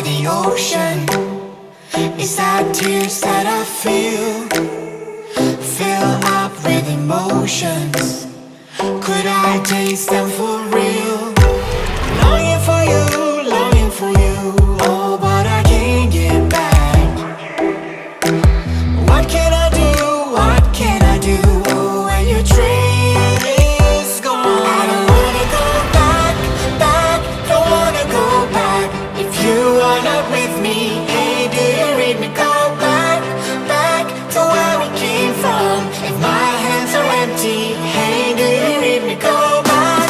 the ocean. Is that tears that I feel up with emotions? Could I taste them for real? Longing for you, longing for you. Oh, but I can't get back. What can I do? What can I do? Oh, when your train is gone. I don't wanna go back, back. Don't wanna go back. If you are not with me, hey, do you read me? Go back, back to where we came from. If my hands are empty, hey, do you read me? Go back.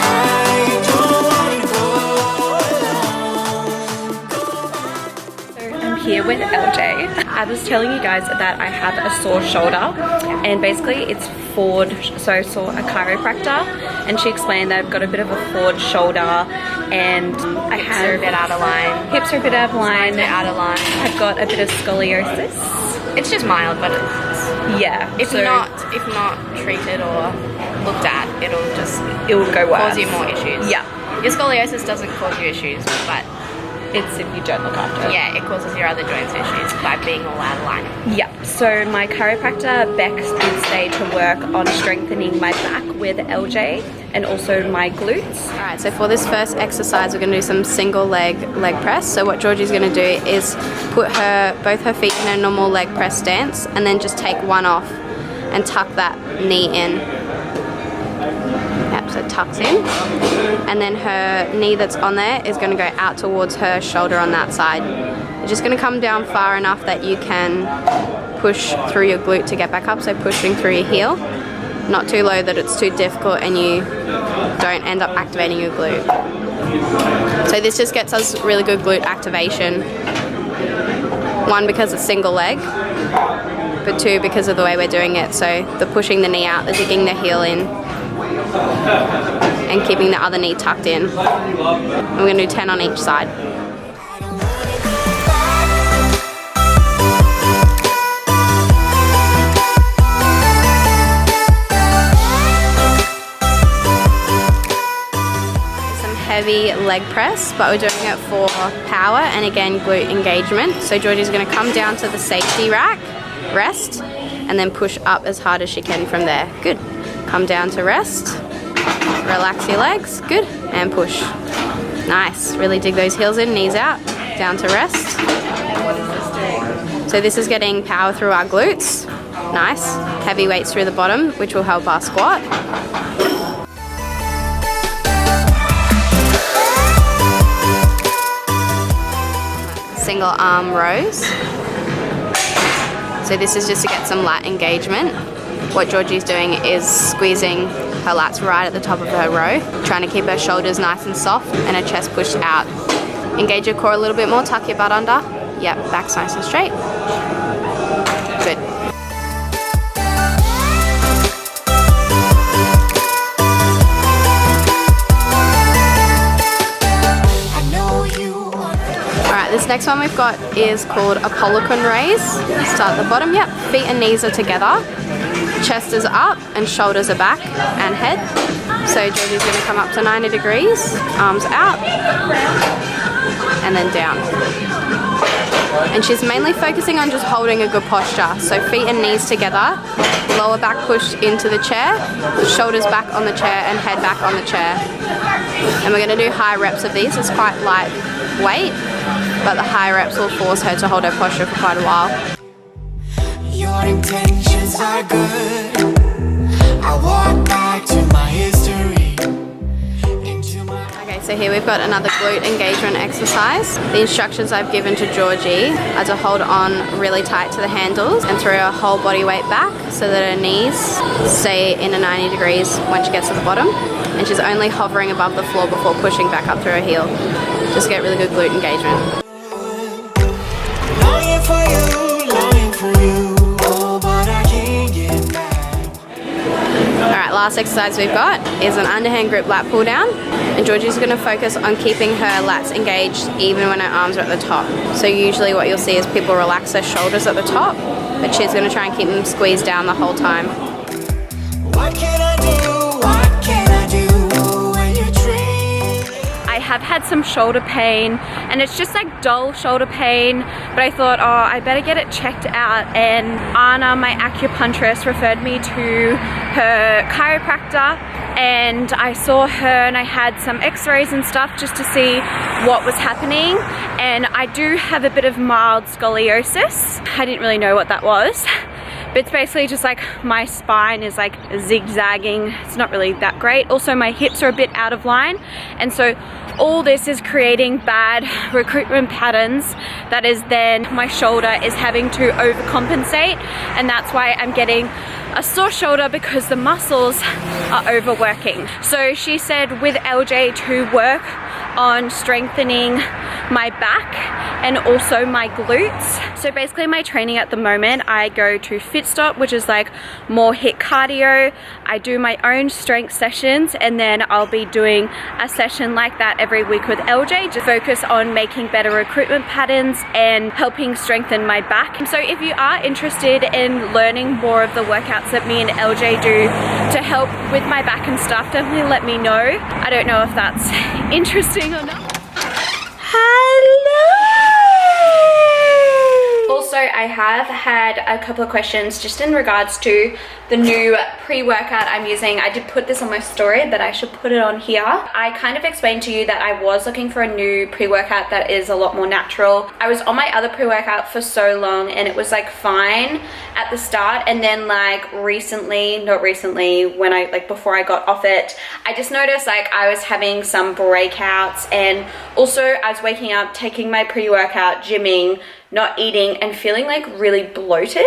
I don't wanna go alone. Go back. I'm here with LJ. I was telling you guys that I have a sore shoulder, and basically it's forward, so I saw a chiropractor and she explained that I've got a bit of a forward shoulder and I have Hips are a bit out of line. Hips are a bit out of line. They're out of line. I've got a bit of scoliosis. It's just mild, but it's, Yeah. if not treated or looked at, it will go worse. cause you more issues. Yeah. Your scoliosis doesn't cause you issues, but It's if you don't look after it. yeah, it causes your other joints issues by being all out of line. Yeah, so my chiropractor Beck did stay to work on strengthening my back with LJ and also my glutes. Alright, so for this first exercise we're going to do some single leg press. So what Georgie's going to do is put both her feet in a normal leg press stance and then just take one off and tuck that knee in. Yep, so tucks in. And then her knee that's on there is going to go out towards her shoulder on that side. You're just going to come down far enough that you can push through your glute to get back up, so pushing through your heel. Not too low that it's too difficult and you don't end up activating your glute. So this just gets us really good glute activation. One, because it's single leg, but two, because of the way we're doing it. So the pushing the knee out, the digging the heel in, and keeping the other knee tucked in. And we're going to do 10 on each side. Heavy leg press, but we're doing it for power and again glute engagement. So Georgie's going to come down to the safety rack, rest, and then push up as hard as she can from there. Good. Come down to rest, relax your legs, good, and push. Nice. Really dig those heels in, knees out, down to rest. And what is this doing? So this is getting power through our glutes. Nice. Heavy weights through the bottom, which will help our squat. Single arm rows. So this is just to get some lat engagement. What Georgie's doing is squeezing her lats right at the top of her row, trying to keep her shoulders nice and soft and her chest pushed out. Engage your core a little bit more, tuck your butt under. Yep, back's nice and straight. Good. This next one we've got is called a Polican raise. Start at the bottom, yep, feet and knees are together, chest is up and shoulders are back and head. So Georgie's going to come up to 90 degrees, arms out and then down. And she's mainly focusing on just holding a good posture. So feet and knees together, lower back pushed into the chair, shoulders back on the chair and head back on the chair. And we're going to do high reps of these. It's quite light weight, but the high reps will force her to hold her posture for quite a while. Your intentions are good. I walk back to my history. Okay, so here we've got another glute engagement exercise. The instructions I've given to Georgie are to hold on really tight to the handles and throw her whole body weight back so that her knees stay in a 90 degrees when she gets to the bottom. And she's only hovering above the floor before pushing back up through her heel. Just get really good glute engagement. Longing for you, oh, but I can't get back. Alright, last exercise we've got is an underhand grip lat pull down. And Georgie's going to focus on keeping her lats engaged even when her arms are at the top. So usually what you'll see is people relax their shoulders at the top, but she's going to try and keep them squeezed down the whole time. What can I do? What can I do when you dream? I have had some shoulder pain, and it's just like dull shoulder pain, but I thought, oh, I better get it checked out. And Anna, my acupuncturist, referred me to her chiropractor, and I saw her and I had some x-rays and stuff just to see what was happening. And I do have a bit of mild scoliosis. I didn't really know what that was, but it's basically just like my spine is like zigzagging. It's not really that great. Also, my hips are a bit out of line, and so all this is creating bad recruitment patterns. That is then my shoulder is having to overcompensate, and that's why I'm getting a sore shoulder, because the muscles are overworking. So she said with LJ to work on strengthening my back and also my glutes. So basically my training at the moment, I go to Fit Stop, which is like more HIIT cardio. I do my own strength sessions, and then I'll be doing a session like that every week with LJ to focus on making better recruitment patterns and helping strengthen my back. So if you are interested in learning more of the workouts that me and LJ do to help with my back and stuff, definitely let me know. I don't know if that's interesting or not. Also, I have had a couple of questions just in regards to the new pre-workout I'm using. I did put this on my story, but I should put it on here. I kind of explained to you that I was looking for a new pre-workout that is a lot more natural. I was on my other pre-workout for so long and it was like fine at the start, and then like recently, not recently, when I like before I got off it, I just noticed like I was having some breakouts, and also I was waking up, taking my pre-workout, gymming, not eating, and feeling like really bloated.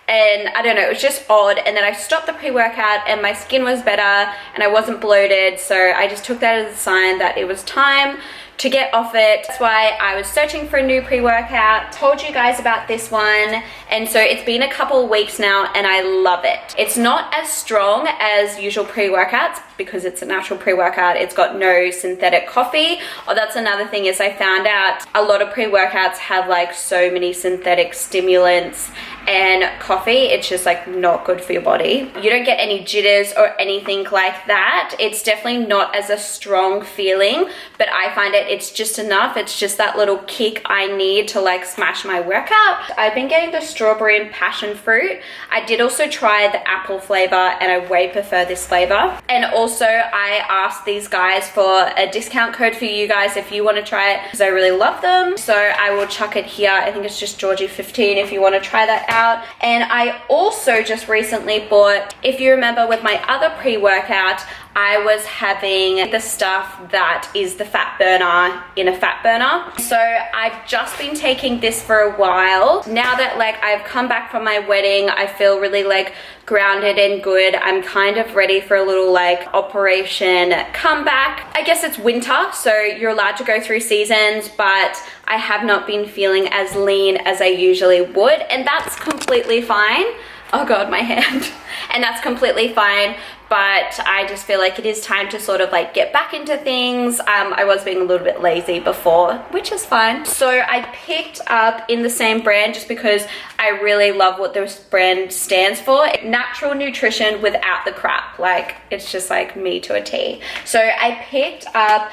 And I don't know, it was just odd. And then I stopped the pre-workout and my skin was better and I wasn't bloated. So I just took that as a sign that it was time to get off it. That's why I was searching for a new pre-workout. Told you guys about this one, and so it's been a couple weeks now and I love it. It's not as strong as usual pre-workouts because it's a natural pre-workout. It's got no synthetic coffee. Oh, that's another thing, is I found out a lot of pre-workouts have like so many synthetic stimulants and coffee. It's just like not good for your body. You don't get any jitters or anything like that. It's definitely not as a strong feeling, but I find it's just enough. It's just that little kick I need to like smash my workout. I've been getting the strawberry and passion fruit. I did also try the apple flavor and I way prefer this flavor. And also I asked these guys for a discount code for you guys if you want to try it, because I really love them. So I will chuck it here. I think it's just Georgie 15 if you want to try that out. And I also just recently bought, if you remember with my other pre-workout, I was having the stuff that is the fat burner in a fat burner. So I've just been taking this for a while. Now that like I've come back from my wedding, I feel really like grounded and good. I'm kind of ready for a little like operation comeback. I guess it's winter, so you're allowed to go through seasons, but I have not been feeling as lean as I usually would, and that's completely fine. Oh God, my hand. And that's completely fine, but I just feel like it is time to sort of like get back into things. I was being a little bit lazy before, which is fine. So I picked up in the same brand just because I really love what this brand stands for. Natural nutrition without the crap. Like, it's just like me to a T. So I picked up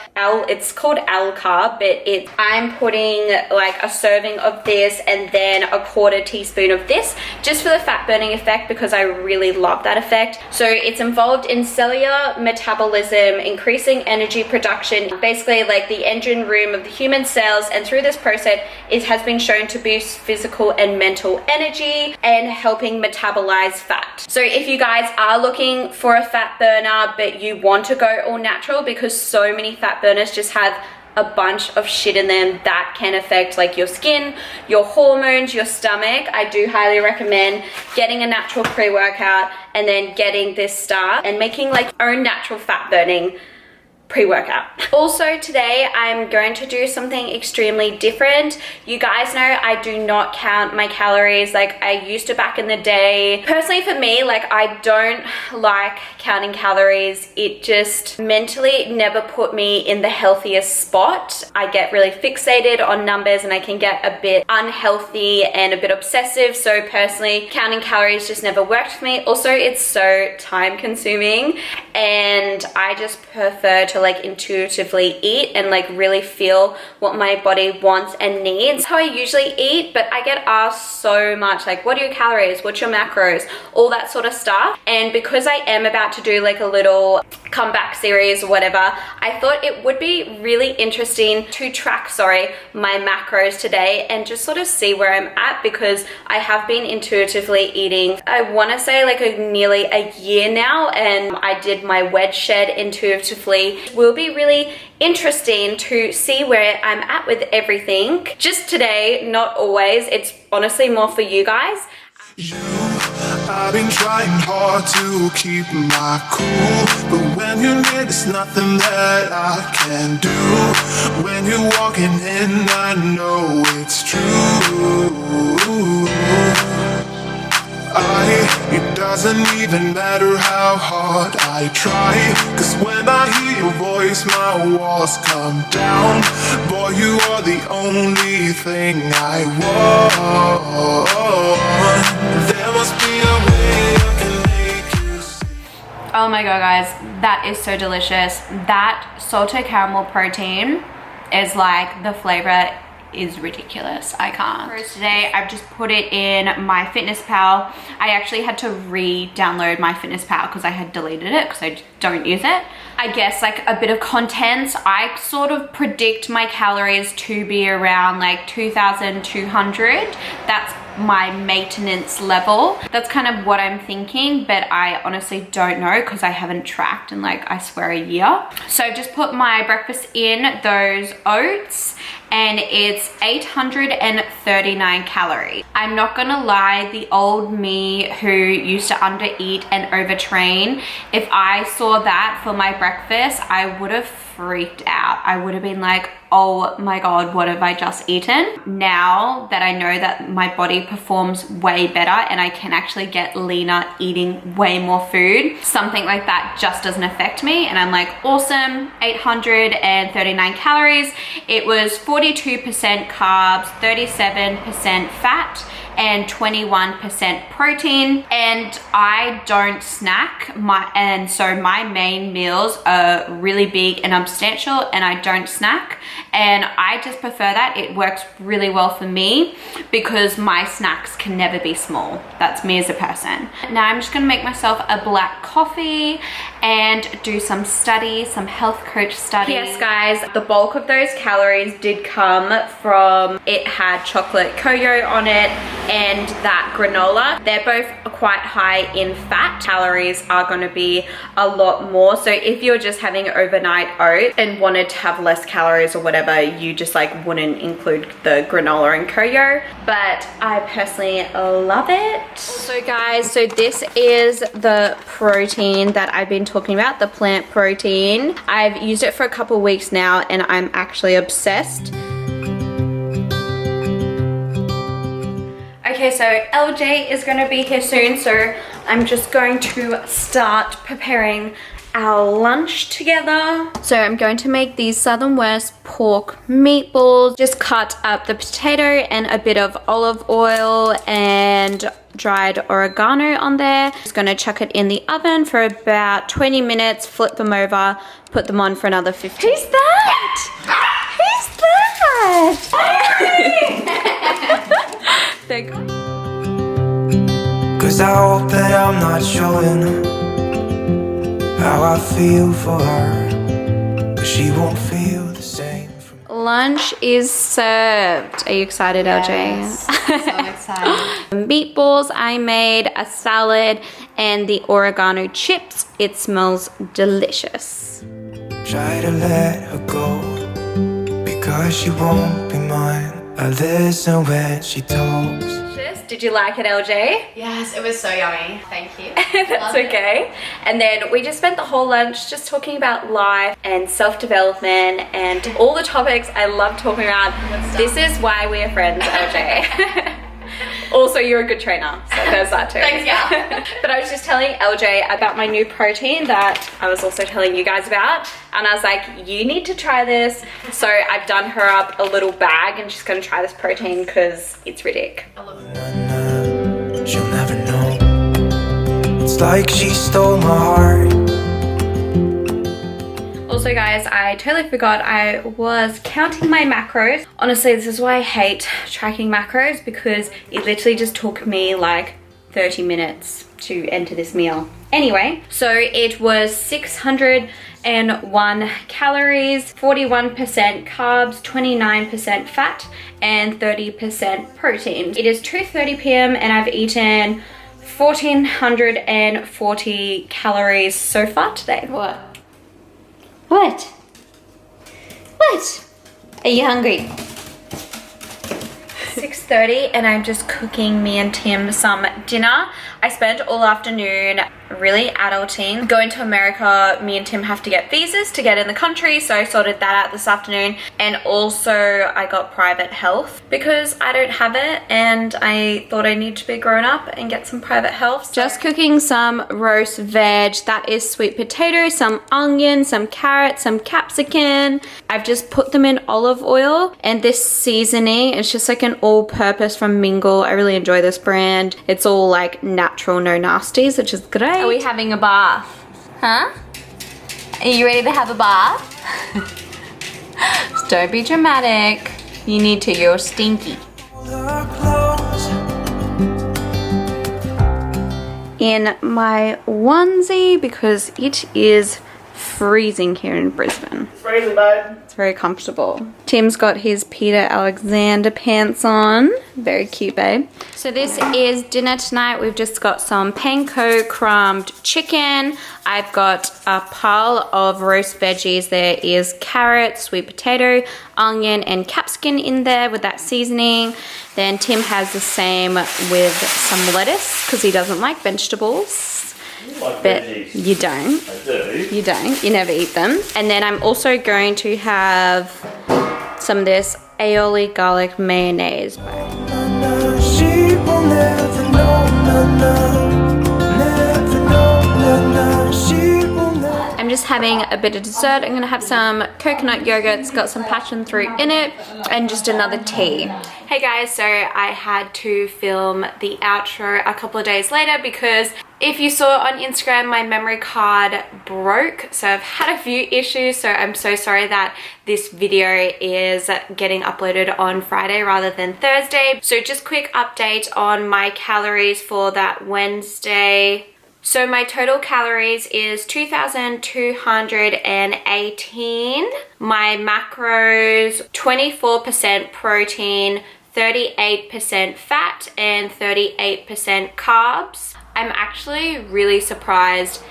it's called Carb, but I'm putting like a serving of this and then a 1/4 teaspoon of this just for the fat burning effect, because I really love that effect. So it's involved in cellular metabolism, increasing energy production, basically like the engine room of the human cells, and through this process it has been shown to boost physical and mental energy and helping metabolize fat. So if you guys are looking for a fat burner but you want to go all natural, because so many fat burners just have a bunch of shit in them that can affect like your skin, your hormones, your stomach, I do highly recommend getting a natural pre-workout and then getting this stuff and making like your own natural fat burning pre-workout. Also today I'm going to do something extremely different. You guys know I do not count my calories like I used to back in the day. Personally for me, like I don't like counting calories. It just mentally never put me in the healthiest spot. I get really fixated on numbers and I can get a bit unhealthy and a bit obsessive. So personally, counting calories just never worked for me. Also, it's so time consuming and I just prefer to to like intuitively eat and like really feel what my body wants and needs. That's how I usually eat, but I get asked so much like, what are your calories, what's your macros, all that sort of stuff. And because I am about to do like a little comeback series or whatever, I thought it would be really interesting to track, my macros today and just sort of see where I'm at, because I have been intuitively eating, I want to say like nearly a year now, and I did my wedge shed intuitively. It will be really interesting to see where I'm at with everything. Just today, not always. It's honestly more for you guys. I've been trying hard to keep my cool, but when you're near, there's nothing that I can do. When you're walking in, I know it's true. It doesn't even matter how hard I try, 'cause when I hear your voice, my walls come down. Boy, you are the only thing I want. There must be a way I can make you see. Oh my god, guys, that is so delicious. That salted caramel protein is like, the flavor is ridiculous. I can't. For today, I've just put it in MyFitnessPal. I actually had to re-download MyFitnessPal because I had deleted it because I don't use it. I guess like a bit of content, I sort of predict my calories to be around like 2,200. That's my maintenance level. That's kind of what I'm thinking, but I honestly don't know because I haven't tracked in like, I swear, a year. So I've just put my breakfast in those oats, and it's 839 calories. I'm not gonna lie, the old me who used to undereat and overtrain, if I saw that for my breakfast, I would have freaked out. I would have been like, oh my god, what have I just eaten? Now that I know that my body performs way better and I can actually get leaner eating way more food, something like that just doesn't affect me, and I'm like, awesome. 839 calories. It was 42% carbs, 37% fat, and 21% protein, and I don't snack, and so my main meals are really big and substantial, and I don't snack, and I just prefer that. It works really well for me because my snacks can never be small. That's me as a person. Now I'm just gonna make myself a black coffee and do some study, some health coach study. Yes guys, the bulk of those calories did come from, it had chocolate koyo on it and that granola. They're both quite high in fat. Calories are going to be a lot more. So if you're just having overnight oats and wanted to have less calories or whatever, you just like wouldn't include the granola and koyo. But I personally love it. Also guys, so this is the protein that I've been talking about, the plant protein. I've used it for a couple weeks now and I'm actually obsessed. Okay, so LJ is going to be here soon, so I'm just going to start preparing our lunch together. So I'm going to make these Southern West pork meatballs. Just cut up the potato and a bit of olive oil and dried oregano on there. Just going to chuck it in the oven for about 20 minutes, flip them over, put them on for another 15. Who's that? Who's that? Thank you. 'Cause I hope that I'm not showing how I feel for her, but she won't feel the same from me. Lunch is served. Are you excited, LJ? Yes, so excited. Meatballs I made, a salad, and the oregano chips. It smells delicious. Try to let her go because she won't be mine. I listen when she talks. Did you like it, LJ? Yes, it was so yummy. Thank you. That's okay. And then we just spent the whole lunch just talking about life and self-development and all the topics I love talking about. This is why we are friends, LJ. Also, you're a good trainer, so there's that too. Thanks, yeah. But I was just telling LJ about my new protein that I was also telling you guys about, and I was like, you need to try this. So I've done her up a little bag and she's gonna try this protein because it's ridiculous. She'll never know. It's like she stole my heart. Also Also guys, I totally forgot I was counting my macros. Honestly, this is why I hate tracking macros, because it literally just took me like 30 minutes to enter this meal. Anyway, so it was 601 calories, 41% carbs, 29% fat, and 30% protein. It is 2:30 p.m. and I've eaten 1,440 calories so far today. What? What? What? Are you hungry? 6:30 and I'm just cooking me and Tim some dinner. I spent all afternoon really adulting. Going to America, me and Tim have to get visas to get in the country, so I sorted that out this afternoon. And also I got private health because I don't have it and I thought I needed to be grown up and get some private health. Just cooking some roast veg. That is sweet potato, some onion, some carrot, some capsicum. I've just put them in olive oil, and this seasoning, it's just like an all-purpose from Mingle. I really enjoy this brand. It's all like natural, no nasties, which is great. Are we having a bath? Huh? Are you ready to have a bath? Just don't be dramatic. You need to, you're stinky. In my onesie because it is freezing here in Brisbane. It's freezing, babe. It's very comfortable. Tim's got his Peter Alexander pants on. Very cute, babe. So this is dinner tonight. We've just got some panko crumbed chicken. I've got a pile of roast veggies. There is carrot, sweet potato, onion, and capsicum in there with that seasoning. Then Tim has the same with some lettuce because he doesn't like vegetables. Like But veggies. you don't. I do. You don't. You never eat them. And then I'm also going to have some of this aioli garlic mayonnaise. She will never know, never know, she will never. I'm just having a bit of dessert. I'm gonna have some coconut yogurt. It's got some passion fruit in it and just another tea. Hey guys, so I had to film the outro a couple of days later because if you saw on Instagram, my memory card broke. So I've had a few issues. So I'm so sorry that this video is getting uploaded on Friday rather than Thursday. So just quick update on my calories for that Wednesday. So my total calories is 2,218. My macros, 24% protein, 38% fat, and 38% carbs. I'm actually really surprised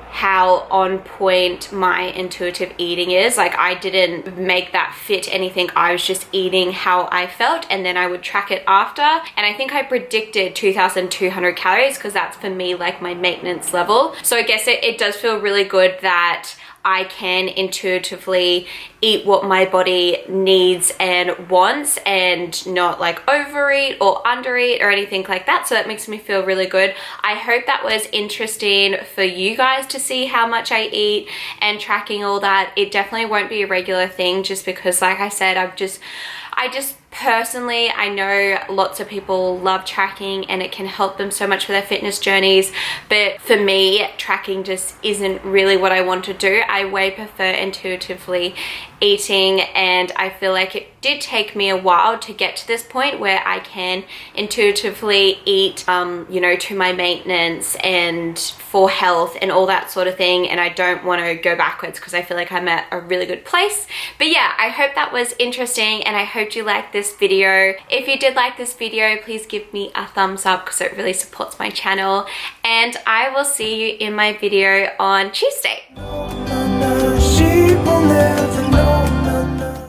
how on point my intuitive eating is. Like, I didn't make that fit anything. I was just eating how I felt, and then I would track it after. And I think I predicted 2,200 calories because that's for me like my maintenance level. So I guess it does feel really good that I can intuitively eat what my body needs and wants and not like overeat or undereat or anything like that. So that makes me feel really good. I hope that was interesting for you guys to see how much I eat and tracking all that. It definitely won't be a regular thing just because, like I said, I just personally, I know lots of people love tracking and it can help them so much for their fitness journeys, but for me, tracking just isn't really what I want to do. I way prefer intuitively eating, and I feel like it did take me a while to get to this point where I can intuitively eat, you know, to my maintenance and for health and all that sort of thing, and I don't want to go backwards because I feel like I'm at a really good place. But yeah, I hope that was interesting and I hope you liked this video. If you did like this video, please give me a thumbs up because it really supports my channel, and I will see you in my video on Tuesday. She will never